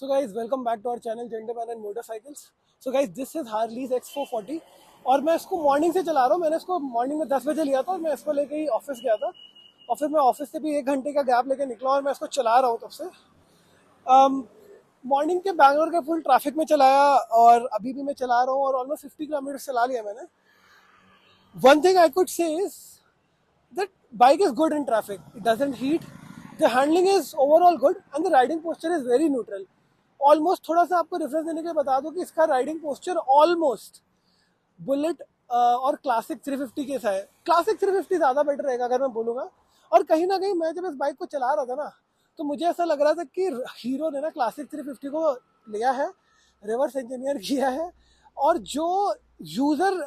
So guys, welcome back to our channel Gentleman and Motorcycles. So guys, this is Harley's X440 और मैं इसको morning से चला रहा हूँ। मैंने इसको मॉर्निंग में 10 बजे लिया था और मैं इसको लेके ही ऑफिस गया था और फिर मैं ऑफिस से भी 1 घंटे का गैप लेके निकला और मैं इसको चला रहा हूँ तब से। मॉर्निंग के बैंगलोर के फुल ट्रैफिक में चलाया और अभी भी मैं चला रहा हूँ और ऑलमोस्ट 50 किलोमीटर चला लिया मैंने। One thing I could say is that bike is good in traffic. It doesn't heat. The handling is overall good and the riding posture is very neutral. Almost थोड़ा सा आपको रेफरेंस देने के लिए बता दूं कि इसका राइडिंग पोस्चर ऑलमोस्ट बुलेट और क्लासिक 350 के सा है। क्लासिक 350 ज़्यादा बेटर रहेगा अगर मैं बोलूँगा। और कहीं ना कहीं मैं जब इस बाइक को चला रहा था ना तो मुझे ऐसा लग रहा था कि हीरो ने ना क्लासिक 350 को लिया है, रिवर्स इंजीनियर किया है और जो यूज़र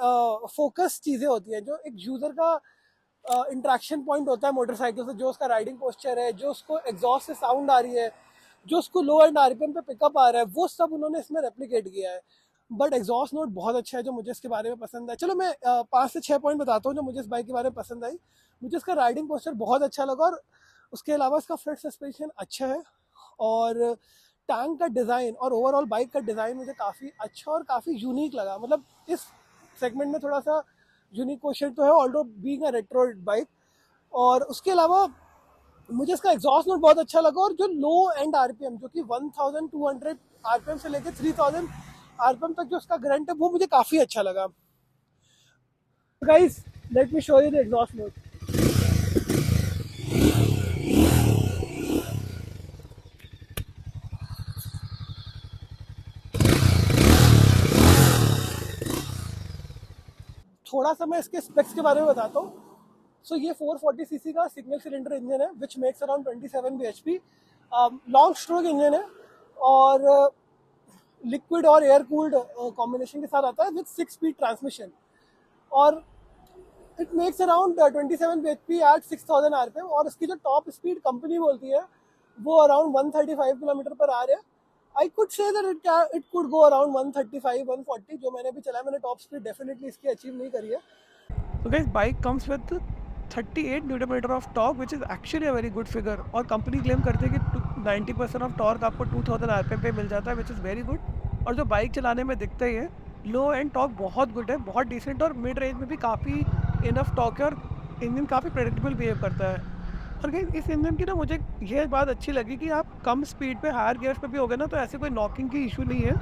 फोकस चीज़ें होती हैं, जो एक यूज़र का इंट्रैक्शन पॉइंट होता है मोटरसाइकिल से, जो उसका राइडिंग पोस्चर है, जो उसको एग्जॉस्ट से साउंड आ रही है, जो उसको लो एंड आरपीएम पे पिकअप आ रहा है, वो सब उन्होंने इसमें रेप्लिकेट किया है। बट एग्जॉस्ट नोट बहुत अच्छा है जो मुझे इसके बारे में पसंद है। चलो मैं 5 से 6 पॉइंट बताता हूँ जो मुझे इस बाइक के बारे में पसंद आई। मुझे इसका राइडिंग पोस्चर बहुत अच्छा लगा और उसके अलावा इसका फ्रंट सस्पेंशन अच्छा है और टैंक का डिज़ाइन और ओवरऑल बाइक का डिज़ाइन मुझे काफ़ी अच्छा और काफ़ी यूनिक लगा। मतलब इस सेगमेंट में थोड़ा सा यूनिक क्वेश्चन तो है although being a retro bike. और उसके अलावा मुझे इसका एग्जॉस्ट नोट बहुत अच्छा लगा और जो लो एंड आरपीएम जो कि 1200 आरपीएम से लेकर 3000 आरपीएम तक जो उसका ग्रंट है वो मुझे काफ़ी अच्छा लगा। Guys let me show you the exhaust note. थोड़ा सा मैं इसके स्पेक्स के बारे में बताता हूँ। सो ये 440 सीसी का सिंगल सिलेंडर इंजन है which makes around 27 bhp। Long stroke engine है और लिक्विड और एयर कूल्ड कॉम्बिनेशन के साथ आता है विद 6 स्पीड ट्रांसमिशन और it makes around 27 bhp at 6000 RPM और इसकी जो टॉप स्पीड कंपनी बोलती है वो अराउंड 135 किलोमीटर पर आर है। I could say that it could go around 135 140 जो मैंने भी चलाया। मैंने टॉप स्पीड डेफिनेटली इसकी अचीव नहीं करी है। तो guys bike comes with 38 newton metre of torque which is actually a very good figure और कंपनी क्लेम करते हैं कि 90% ऑफ टॉर्क आपको 2000 आरपीएम पे मिल जाता है विच इज़ वेरी गुड। और जो बाइक चलाने में दिखता ही है लो एंड टॉर्क बहुत गुड है, बहुत डिसेंट और मिड रेंज में भी काफ़ी इनफ टॉर्क है और इंजन काफ़ी प्रेडिक्टेबल बिहेव करता है। और गाइस इस इंजन की ना मुझे ये बात अच्छी लगी कि आप कम स्पीड पे हायर गियर्स पे भी हो गए ना तो ऐसे कोई नॉकिंग की इशू नहीं है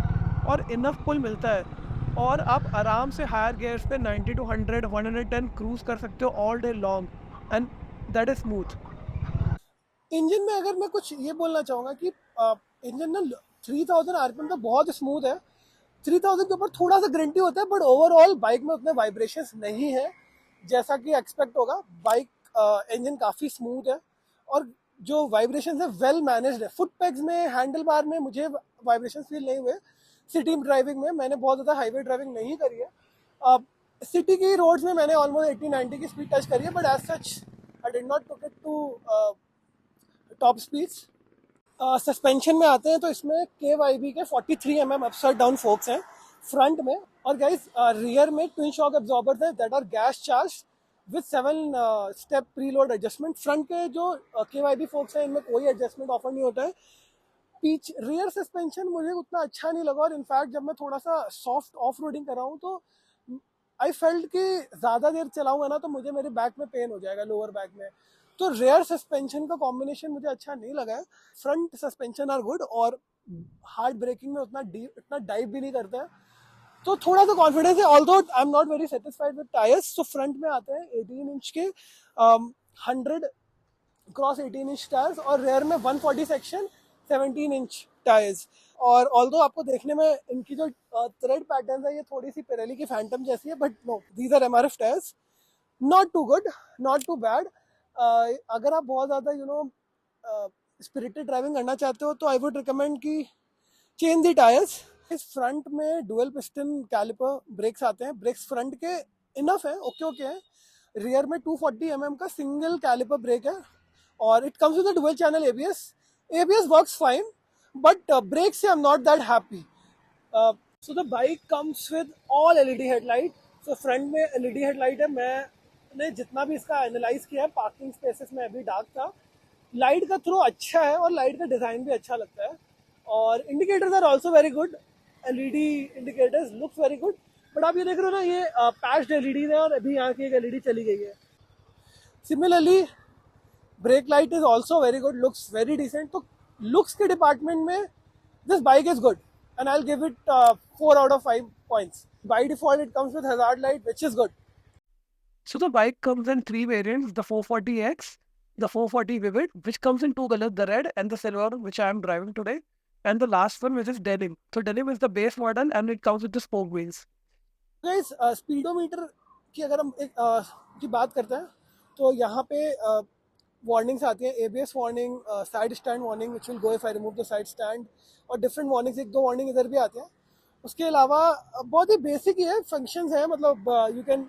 और इनफ पुल मिलता है और आप आराम से हायर गियर्स पे 90 to 100 110 क्रूज कर सकते हो all day long and that is smooth. Engine में अगर मैं कुछ ये बोलना चाहूँगा कि इंजन ना 3000 आरपीएम का बहुत स्मूथ है। 3000 के ऊपर थोड़ा सा ग्रेंटी होता है बट ओवरऑल बाइक में उतने वाइब्रेशंस नहीं है जैसा कि एक्सपेक्ट होगा। बाइक इंजन काफ़ी स्मूथ है और जो वाइब्रेशंस है वेल मैनेज्ड है। फुट पैग्स में, हैंडल बार में मुझे वाइब्रेशंस फील नहीं हुए। सिटी ड्राइविंग में मैंने बहुत ज़्यादा हाईवे ड्राइविंग नहीं करी है। सिटी की रोड्स में मैंने ऑलमोस्ट 80-90 की स्पीड टच करी है but as such I did not took it to top speeds. Suspension में आते हैं तो इसमें KYB के 43 mm अपसाइड डाउन फोक्स हैं फ्रंट में और गाइस रियर में ट्विन शॉक एब्जॉर्बर्स हैं that are gas charge with 7 step preload adjustment. Front के जो KYB फोक्स हैं इनमें कोई एडजस्टमेंट ऑफर नहीं होता है। पीछ रियर सस्पेंशन मुझे उतना अच्छा नहीं लगा और इनफैक्ट जब मैं थोड़ा सा सॉफ्ट ऑफ रोडिंग कर रहा हूँ तो आई फेल्ट कि ज़्यादा देर चलाऊंगा ना तो मुझे मेरे बैक में पेन हो जाएगा, लोअर बैक में। तो रेयर सस्पेंशन का कॉम्बिनेशन मुझे अच्छा नहीं लगा है। फ्रंट सस्पेंशन आर गुड और हार्ड ब्रेकिंग में इतना डाइव भी नहीं करता है तो थोड़ा सा कॉन्फिडेंस है although I am not very satisfied with tyres. तो फ्रंट में आते हैं 18 इंच के 100 क्रॉस 18 इंच टायर्स और रेयर में 140 सेक्शन 17 इंच टायर्स। और ऑल्दो आपको देखने में इनकी जो थ्रेड पैटर्न है ये थोड़ी सी पिरेली की फैंटम जैसी है but no these are MRF tyres. Not too good, not too bad. अगर आप बहुत ज़्यादा स्पिरिटेड ड्राइविंग करना चाहते हो तो आई वुड रिकमेंड कि चेंज द टायर्स। इस फ्रंट में डुअल पिस्टन कैलिपर ब्रेक्स आते हैं। ब्रेक्स फ्रंट के इनफ है, ओके ओके है। रियर में 240 mm का सिंगल कैलिपर ब्रेक है और it comes with dual channel ABS। ABS works fine but brake से I am not that happy. So the bike comes with all LED headlight. So front में LED headlight है। मैंने जितना भी इसका analyse किया है पार्किंग स्पेसेस में अभी डार्क था। लाइट का थ्रो अच्छा है और लाइट का डिज़ाइन भी अच्छा लगता है। और indicators are also very good, LED indicators looks very good. But आप ये देख रहे हो ना, ये पैच्ड एलईडी है और अभी यहाँ की एक एलईडी चली गई है। Similarly brake light is also very good, looks very decent. तो लुक्स के डिपार्टमेंट में this bike is good and I will give it 4 out of 5 points. By default it comes with hazard light, which is good. So the bike comes in 3 variants, the 440X, the 440 Vivid, which comes in 2 colors, the red and the silver, which I am driving today, and the last one, which is denim. So denim is the base model and it comes with the spoke wheels. Guys, speedometer की अगर हम की बात करते हैं तो यहाँ पे वार्निंग्स आती हैं, ABS warning, side stand warning which will go if I remove the side stand, और डिफरेंट वार्निंग्स, एक दो वार्निंग इधर भी आती हैं। उसके अलावा बहुत ही बेसिक ही है, फंक्शंस हैं, मतलब you can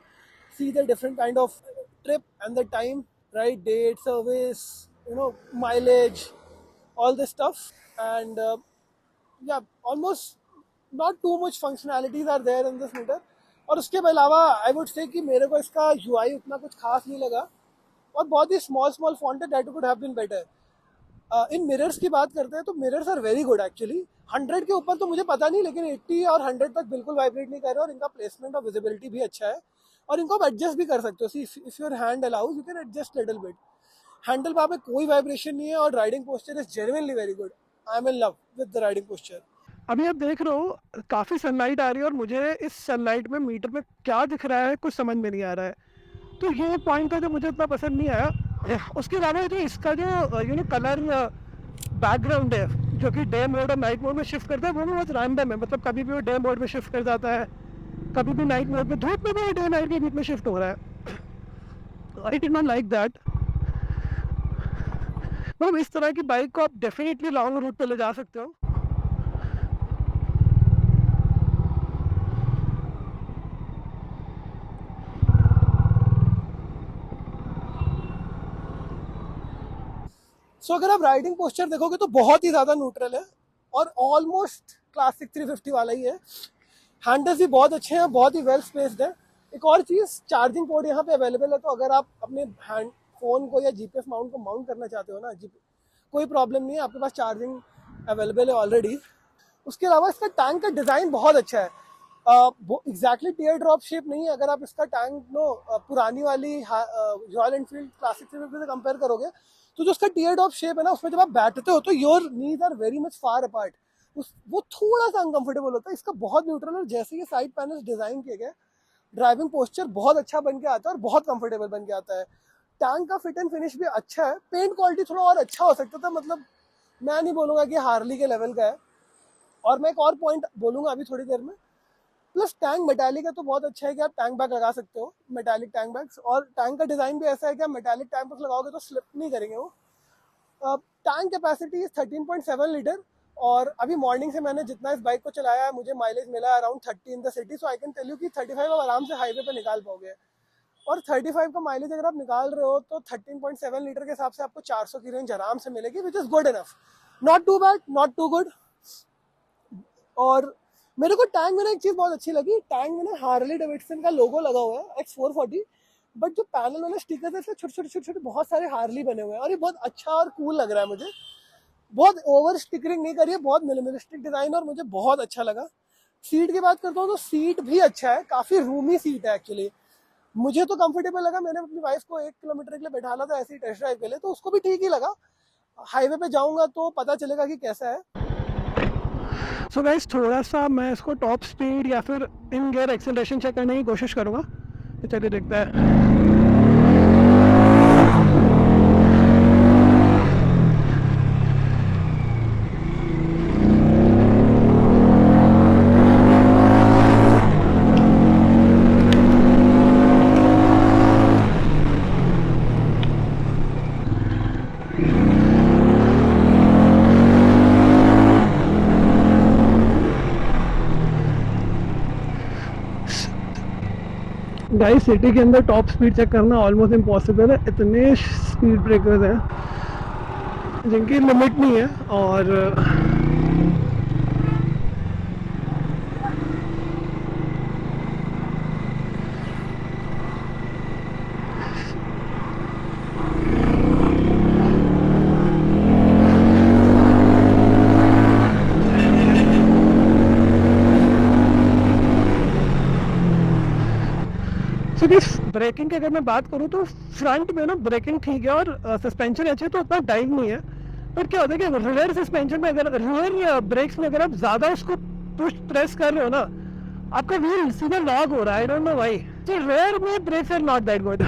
see the different kind of trip and the time, right, date, service, you know, mileage, all this stuff, and yeah, almost not too much functionalities are there in this meter. और उसके अलावा I would say कि मेरे को इसका UI उतना कुछ खास नहीं लगा और बहुत ही स्मॉल फॉन्ट है, that could have been better. इन मिरर्स की बात करते हैं तो mirrors are very good actually. 100 के ऊपर तो मुझे पता नहीं, लेकिन 80 और 100 तक बिल्कुल वाइब्रेट नहीं कर रहे, और इनका प्लेसमेंट और विजिबिलिटी भी अच्छा है, और इनको आप एडजस्ट भी कर सकते हो। If your hand allows you can adjust little bit. Handle bar में कोई वाइब्रेशन नहीं है और riding posture is genuinely very good. I am in love with the riding posture. अभी आप देख रहे हो काफ़ी सनलाइट आ रही है और मुझे इस सनलाइट में मीटर में क्या दिख रहा है कुछ समझ में नहीं आ रहा है, तो ये पॉइंट था जो मुझे इतना पसंद नहीं आया। उसके अलावा जो इसका जो कलर बैकग्राउंड है जो कि डे मोड और नाइट मोड में शिफ्ट करता है, वो भी बहुत रैंडम है। मतलब कभी भी वो डे मोड में शिफ्ट कर जाता है, कभी भी नाइट मोड में, धूप में भी डे नाइट के बीच में शिफ्ट हो रहा है। आई डिड नॉट लाइक दैट। मतलब इस तरह की बाइक को आप डेफिनेटली लॉन्ग रूट पे ले जा सकते हो। सो अगर आप राइडिंग पोस्चर देखोगे तो बहुत ही ज़्यादा न्यूट्रल है और ऑलमोस्ट क्लासिक 350 वाला ही है। हैंडल्स भी बहुत अच्छे हैं, बहुत ही वेल स्पेस्ड है। एक और चीज़, चार्जिंग पोर्ट यहाँ पे अवेलेबल है, तो अगर आप अपने हैंड फ़ोन को या GPS माउंट को माउंट करना चाहते हो ना, कोई प्रॉब्लम नहीं है, आपके पास चार्जिंग अवेलेबल है ऑलरेडी। उसके अलावा इसका टैंक का डिज़ाइन बहुत अच्छा है, एग्जैक्टली टीयर ड्रॉप शेप नहीं है। अगर आप इसका टैंक पुरानी वाली रॉयल एनफील्ड क्लासिक 350 से कंपेयर करोगे तो जो उसका टीयर ड्रॉप शेप है ना, उसमें जब आप बैठते हो तो your knees are very much far apart, वो थोड़ा सा अनकंफर्टेबल होता है। इसका बहुत न्यूट्रल, और जैसे ये साइड पैनल डिजाइन किए गए, ड्राइविंग पोस्चर बहुत अच्छा बन के आता है और बहुत कंफर्टेबल बन के आता है। टैंक का फिट एंड फिनिश भी अच्छा है, पेंट क्वालिटी थोड़ा और अच्छा हो सकता था, मतलब मैं नहीं बोलूँगा कि हार्ली के लेवल का है। और मैं एक और पॉइंट बोलूँगा अभी थोड़ी देर में, प्लस टैंक मेटालिक है तो बहुत अच्छा है कि आप टैंक बैग लगा सकते हो, मेटालिक टैंक बैग्स, और टैंक का डिज़ाइन भी ऐसा है कि आप मेटालिक टैंक बैग लगाओगे तो स्लिप नहीं करेंगे वो। टैंक कैपेसिटी 13.7 लीटर, और अभी मॉर्निंग से मैंने जितना इस बाइक को चलाया है मुझे माइलेज मिला है around 30 in the city. So I can tell you कि 35 आप आराम से हाईवे पे निकाल पाओगे, और 35 का माइलेज अगर आप निकाल रहे हो तो 13.7 लीटर के हिसाब से आपको 400 की रेंज आराम से मिलेगी, which is good enough, not too bad, not too good. और मेरे को टैंक में ना एक चीज़ बहुत अच्छी लगी, टैंक में ना हार्ली डेविडसन का लोगो लगा हुआ है X440, बट जो पैनल वाले स्टिकर है इसमें छोटे छोटे बहुत सारे हार्ली बने हुए हैं, और ये बहुत अच्छा और कूल लग रहा है मुझे। बहुत ओवर स्टिकरिंग नहीं करी है, बहुत मिनिमलिस्टिक डिज़ाइन, और मुझे बहुत अच्छा लगा। सीट की बात करता हूँ तो सीट भी अच्छा है, काफ़ी रूमी सीट है एक्चुअली, मुझे तो कंफर्टेबल लगा। मैंने अपनी वाइफ को 1 किलोमीटर के लिए बैठाना था ऐसे ही टेस्ट ड्राइव के लिए, तो उसको भी ठीक ही लगा। हाईवे पे जाऊँगा तो पता चलेगा कि कैसा है। सो गाइस, थोड़ा सा मैं इसको टॉप स्पीड या फिर इन गियर एक्सेलरेशन चेक करने की कोशिश करूँगा, तो चलिए देखते हैं। गाइस, सिटी के अंदर टॉप स्पीड चेक करना ऑलमोस्ट इम्पॉसिबल है, इतने स्पीड ब्रेकर्स हैं जिनकी लिमिट नहीं है। और ब्रेकिंग की अगर मैं बात करूँ तो फ्रंट में ना ब्रेकिंग ठीक है और सस्पेंशन अच्छे तो उतना डाइव नहीं है, पर क्या होता है कि रियर सस्पेंशन में अगर रियर ब्रेक्स में अगर आप ज़्यादा उसको पुश प्रेस कर रहे हो ना, आपका व्हील सीधा लॉक हो रहा है, आई डोंट नो व्हाई। तो रियर में brakes are not that good.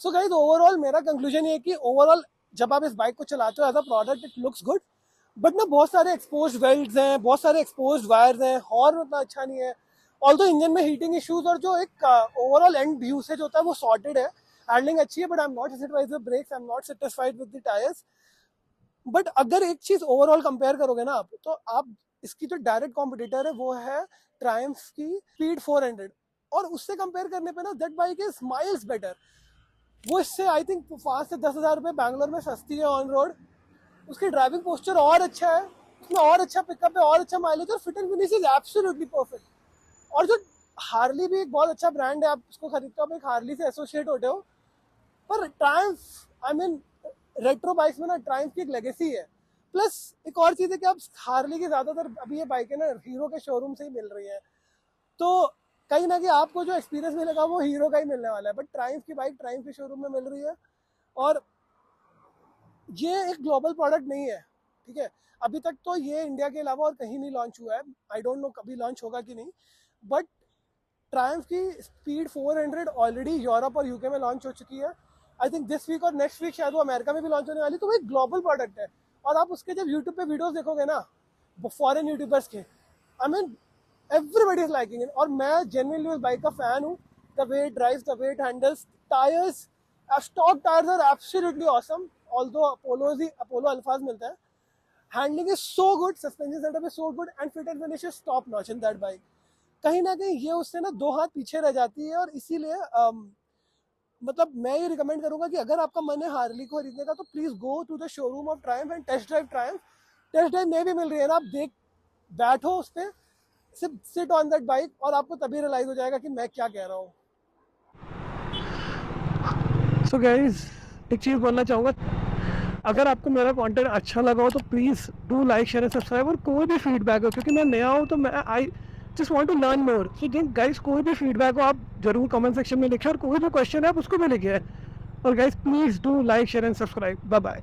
So guys overall मेरा कंक्लूजन ये है कि ओवरऑल जब आप इस बाइक को चलाते हो as a product it looks good, but ना बहुत सारे एक्सपोज वेल्ड्स हैं, बहुत सारे एक्सपोज वायर्स हैं, हॉर्न उतना अच्छा नहीं है। ऑल्दो इंजन में हीटिंग इश्यूज और जो एक ओवरऑल एंड यूसेज होता है वो सॉर्टेड है, हैंडलिंग अच्छी है, but I am not satisfied with brakes, I am not satisfied with the tyres. But अगर एक चीज ओवरऑल कंपेयर करोगे ना आप, तो आप इसकी जो डायरेक्ट कॉम्पिटिटर है वो है ट्रायम्फ की स्पीड 400, और उससे कंपेयर करने पे ना that bike is miles better. वो इससे आई थिंक 5 से 10,000 रुपये बैंगलोर में सस्ती है ऑन रोड। उसकी ड्राइविंग पोस्चर और अच्छा है, उसमें और अच्छा पिकअप है, और अच्छा माइलेज, और fit and finish is absolutely perfect. और जो हार्ली भी एक बहुत अच्छा ब्रांड है, आप उसको खरीदते हो, आप एक हार्ली से एसोसिएट होते हो, पर Triumph I mean retro bikes में ना ट्रायम्फ की एक लेगेसी है। प्लस एक और चीज़ है कि आप हार्ली की ज़्यादातर अभी ये बाइकें ना हीरो के शोरूम से ही मिल रही हैं, तो कहीं ना कहीं आपको जो एक्सपीरियंस मिलेगा वो हीरो का ही मिलने वाला है। बट ट्रायम्फ की बाइक ट्रायम्फ के शोरूम में मिल रही है, और ये एक ग्लोबल प्रोडक्ट नहीं है, ठीक है। अभी तक तो ये इंडिया के अलावा और कहीं नहीं लॉन्च हुआ है, आई डोंट नो कभी लॉन्च होगा कि नहीं। बट ट्रायम्फ की स्पीड 400 ऑलरेडी यूरोप और यूके में लॉन्च हो चुकी है। आई थिंक दिस वीक और नेक्स्ट वीक शायद वो अमेरिका में भी लॉन्च होने वाली, तो वो एक ग्लोबल प्रोडक्ट है। और आप उसके जब यूट्यूब पे वीडियोस देखोगे ना फॉरेन यूट्यूबर्स के, I mean everybody is liking it. और मैं जेन्युइनली उस बाइक का फैन हूँ, the way it drives, the way it handles, tyres, stock tyres are absolutely awesome, although Apollo Alphas मिलता है। Handling is so good, suspension setup is so good, and fit and finish is top notch in that bike. कहीं ना कहीं ये उससे ना 2 हाथ पीछे रह जाती है, और इसीलिए मतलब मैं ये रिकमेंड करूंगा कि अगर आपका मन है हार्ली को खरीदने का, तो please go to the showroom of Triumph and test drive Triumph. Test drive में भी मिल रही है ना, आप बैठो उस पर, सिट ऑन दैट बाइक, और आपको तभी रियलाइज हो जाएगा कि मैं क्या कह रहा हूँ। सो गाइज एक चीज़ बोलना चाहूँगा, अगर आपको मेरा कंटेंट अच्छा लगा हो तो please do like share and subscribe. और कोई भी फीडबैक हो, क्योंकि मैं नया हूँ तो मैं I just want to learn more, so guys कोई भी फीडबैक हो आप जरूर कमेंट सेक्शन में लिखें, और कोई भी क्वेश्चन है आप उसको भी लिखिए। और guys please do like share and subscribe. Bye bye.